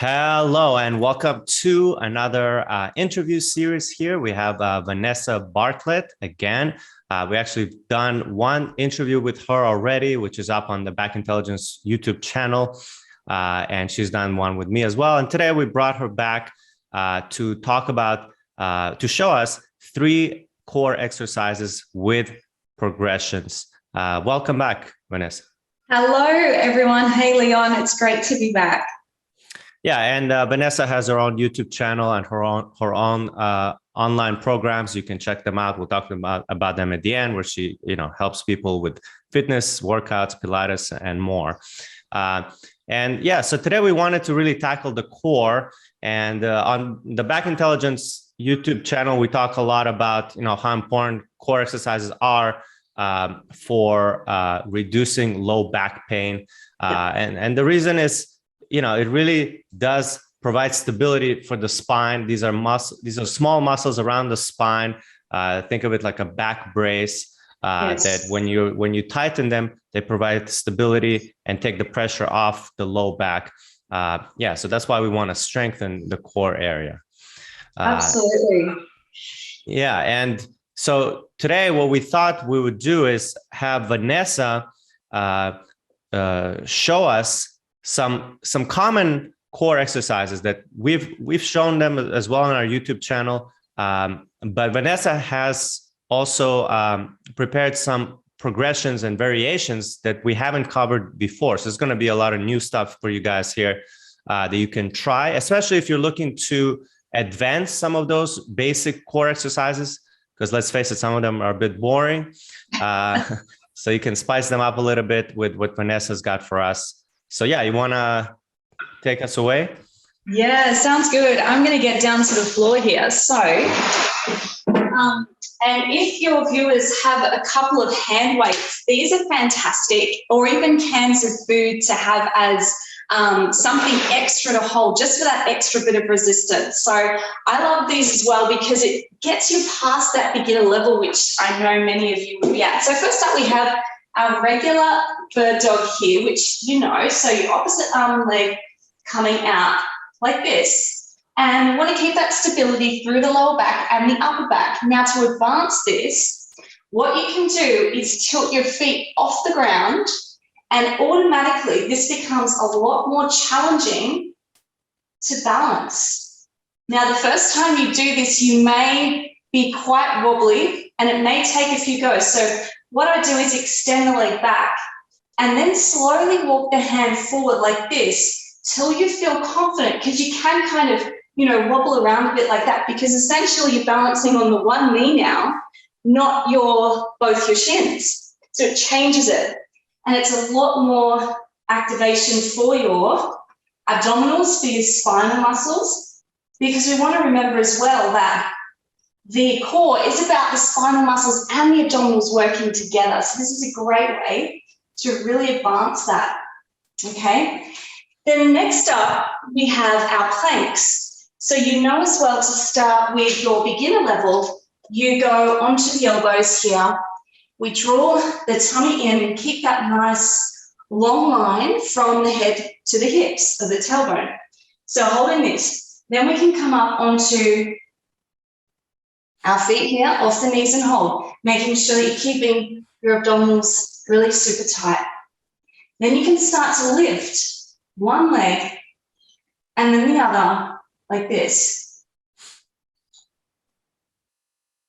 Hello and welcome to another interview series here. We have Vanessa Bartlett again. We actually done one interview with her already, which is up on the Back Intelligence YouTube channel. And she's done one with me as well. And today we brought her back to talk about, to show us 3 core exercises with progressions. Welcome back, Vanessa. Hello, everyone. Hey, Leon. It's great to be back. Yeah, and Vanessa has her own YouTube channel and her own online programs. You can check them out. We'll talk about them at the end, where she helps people with fitness, workouts, Pilates, and more. And yeah, so today we wanted to really tackle the core. And on the Back Intelligence YouTube channel, we talk a lot about how important core exercises are for reducing low back pain. And the reason is, it really does provide stability for the spine. These are small muscles around the spine. Think of it like a back brace that when you tighten them, they provide stability and take the pressure off the low back. So that's why we want to strengthen the core area. Absolutely. Yeah, and so today what we thought we would do is have Vanessa show us some common core exercises that we've shown them as well on our YouTube channel. But Vanessa has also prepared some progressions and variations that we haven't covered before. So it's going to be a lot of new stuff for you guys here that you can try, especially if you're looking to advance some of those basic core exercises, because let's face it, some of them are a bit boring. So you can spice them up a little bit with what Vanessa's got for us. So yeah, you want to take us away? Yeah, sounds good. I'm going to get down to the floor here. So, and if your viewers have a couple of hand weights, these are fantastic, or even cans of food to have as something extra to hold, just for that extra bit of resistance. So I love these as well because it gets you past that beginner level, which I know many of you will be at. So first up, we have our regular bird dog here, which so your opposite arm and leg coming out like this. And we want to keep that stability through the lower back and the upper back. Now to advance this, what you can do is tilt your feet off the ground, and automatically this becomes a lot more challenging to balance. Now, the first time you do this, you may be quite wobbly and it may take a few goes. So what I do is extend the leg back and then slowly walk the hand forward like this till you feel confident, because you can kind of, wobble around a bit like that, because essentially you're balancing on the one knee now, not both your shins. So it changes it. And it's a lot more activation for your abdominals, for your spinal muscles, because we want to remember as well that the core is about the spinal muscles and the abdominals working together. So this is a great way to really advance that, okay? Then next up, we have our planks. So as well, to start with your beginner level, you go onto the elbows here. We draw the tummy in and keep that nice long line from the head to the hips of the tailbone. So holding this, then we can come up onto our feet here, off the knees, and hold, making sure that you're keeping your abdominals really super tight. Then you can start to lift one leg and then the other like this.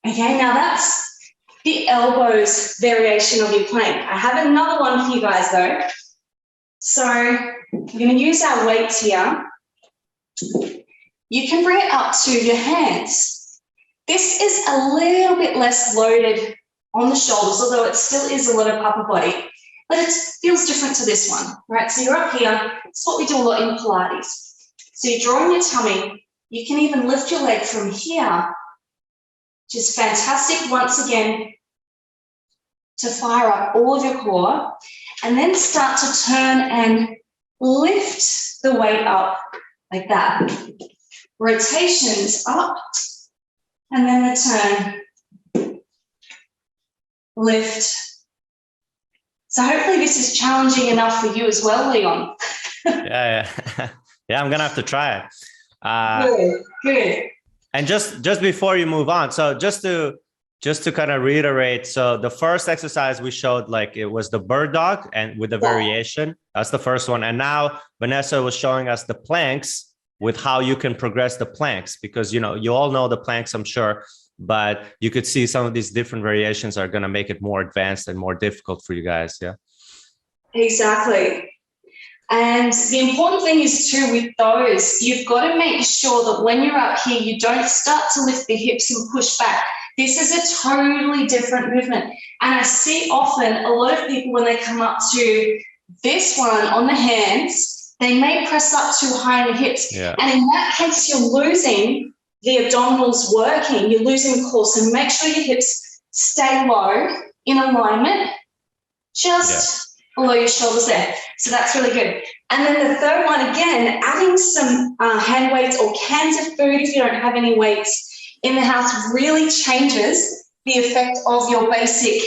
Okay, now that's the elbows variation of your plank. I have another one for you guys though. So we're going to use our weights here. You can bring it up to your hands. This is a little bit less loaded on the shoulders, although it still is a lot of upper body, but it feels different to this one, right? So you're up here. It's what we do a lot in Pilates. So you're drawing your tummy. You can even lift your leg from here, which is fantastic once again to fire up all of your core, and then start to turn and lift the weight up like that. Rotations up, and then the turn, lift. So hopefully this is challenging enough for you as well, Leon. Yeah. Yeah, I'm gonna have to try it. Good. And just before you move on, so just to kind of reiterate, so the first exercise we showed, like it was the bird dog and with the variation. That's the first one. And now Vanessa was showing us the planks with how you can progress the planks, because you all know the planks, I'm sure, but you could see some of these different variations are going to make it more advanced and more difficult for you guys. Yeah. Exactly. And the important thing is too with those, you've got to make sure that when you're up here, you don't start to lift the hips and push back. This is a totally different movement. And I see often a lot of people when they come up to this one on the hands, they may press up too high in the hips. Yeah. And in that case, you're losing the abdominals working, you're losing the core. So make sure your hips stay low in alignment, just below your shoulders there. So that's really good. And then the third one, again, adding some hand weights or cans of food if you don't have any weights in the house really changes the effect of your basic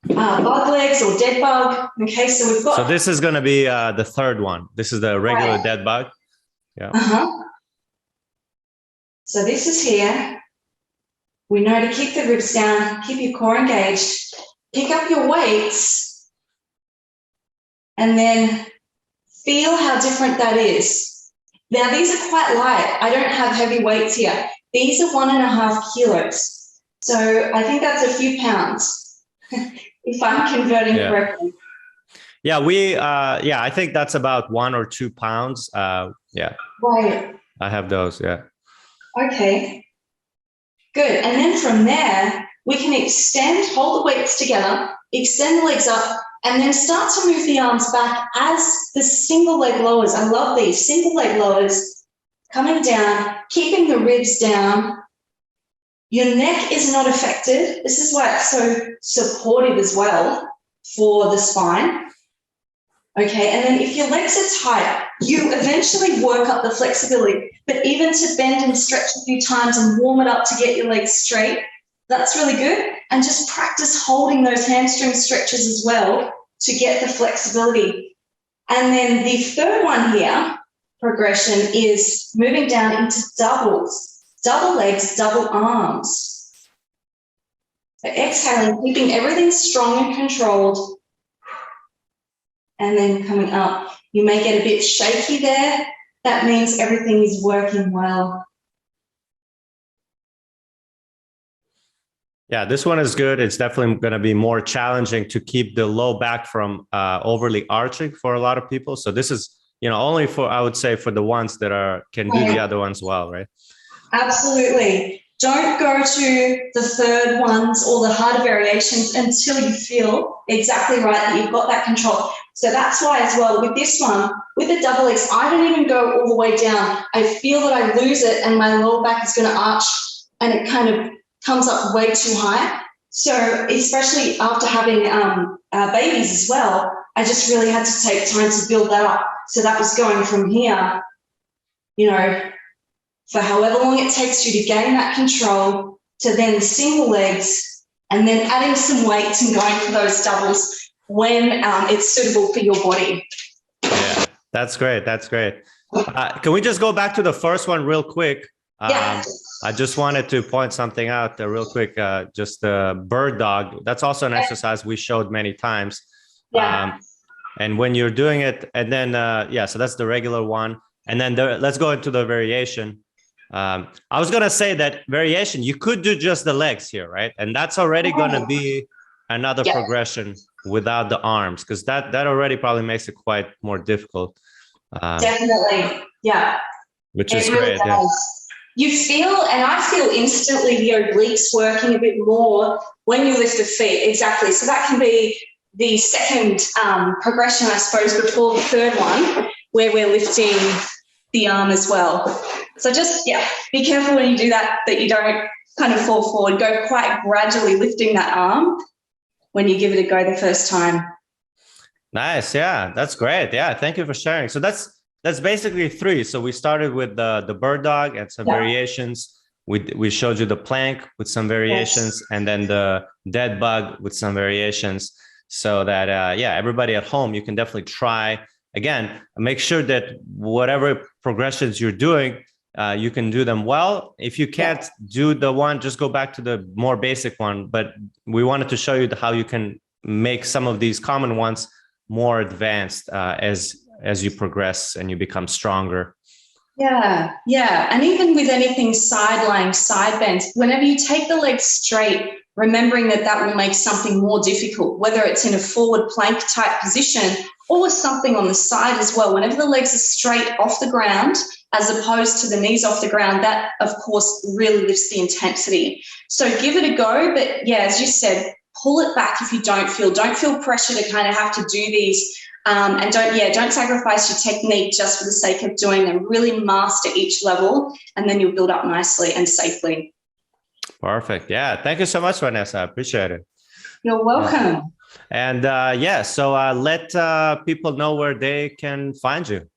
bug legs or dead bug. Okay, so we've got... So this is going to be the third one. This is the regular dead bug. Yeah. So this is here. We know to keep the ribs down, keep your core engaged, pick up your weights, and then feel how different that is. Now, these are quite light. I don't have heavy weights here. These are 1.5 kilos. So I think that's a few pounds, if I'm converting correctly. Yeah, I think that's about 1 or 2 pounds. Yeah. Right. I have those, yeah. Okay. Good. And then from there, we can hold the weights together, extend the legs up, and then start to move the arms back as the single leg lowers. I love these single leg lowers coming down, keeping the ribs down. Your neck is not affected. This is why it's so supportive as well for the spine. Okay, and then if your legs are tight, you eventually work up the flexibility, but even to bend and stretch a few times and warm it up to get your legs straight, that's really good. And just practice holding those hamstring stretches as well to get the flexibility. And then the third one here, progression, is moving down into doubles, double legs, double arms. So exhaling, keeping everything strong and controlled. And then coming up, you may get a bit shaky there. That means everything is working well. Yeah, this one is good. It's definitely going to be more challenging to keep the low back from overly arching for a lot of people. So this is, only for, I would say, for the ones that can do the other ones well, right? Absolutely. Don't go to the third ones or the harder variations until you feel exactly right that you've got that control. So that's why as well with this one, with the double legs, I don't even go all the way down. I feel that I lose it and my lower back is going to arch and it kind of comes up way too high. So especially after having babies as well, I just really had to take time to build that up. So that was going from here, for however long it takes you to gain that control, to then the single legs, and then adding some weights and going for those doubles when it's suitable for your body. Yeah, that's great. That's great. Can we just go back to the first one real quick? Yeah. I just wanted to point something out real quick. Just the bird dog. That's also an exercise we showed many times. Yeah. And when you're doing it, and then, so that's the regular one. And then let's go into the variation. I was going to say that variation, you could do just the legs here, right? And that's already going to be another progression without the arms, because that already probably makes it quite more difficult. Definitely. Yeah. Which is great. Yeah. You feel, and I feel instantly the obliques working a bit more when you lift the feet. Exactly. So that can be the second progression, I suppose, before the third one, where we're lifting the arm as well. So just, be careful when you do that you don't kind of fall forward. Go quite gradually lifting that arm when you give it a go the first time. Nice. Yeah, that's great. Yeah, thank you for sharing. So that's basically 3. So we started with the bird dog and some variations. We showed you the plank with some variations, and then the dead bug with some variations, so that everybody at home, you can definitely try again, make sure that whatever progressions you're doing, you can do them well. If you can't do the one, just go back to the more basic one. But we wanted to show you how you can make some of these common ones more advanced as you progress and you become stronger. Yeah, yeah. And even with anything side lying, side bends, whenever you take the legs straight, remembering that that will make something more difficult, whether it's in a forward plank type position or something on the side as well. Whenever the legs are straight off the ground, as opposed to the knees off the ground, that of course really lifts the intensity. So give it a go. But yeah, as you said, pull it back if you don't feel pressure to kind of have to do these. And don't sacrifice your technique just for the sake of doing them. Really master each level, and then you'll build up nicely and safely. Perfect. Yeah. Thank you so much, Vanessa. I appreciate it. You're welcome. And so let people know where they can find you.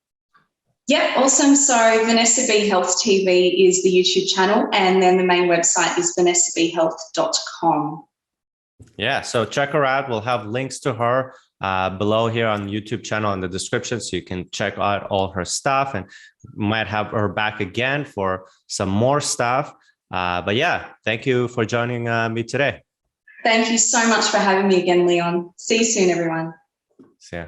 Yeah, awesome. So Vanessa B Health TV is the YouTube channel, and then the main website is vanessabhealth.com. Yeah, so check her out. We'll have links to her below here on the YouTube channel in the description, so you can check out all her stuff, and might have her back again for some more stuff. But yeah, thank you for joining me today. Thank you so much for having me again, Leon. See you soon, everyone. See ya.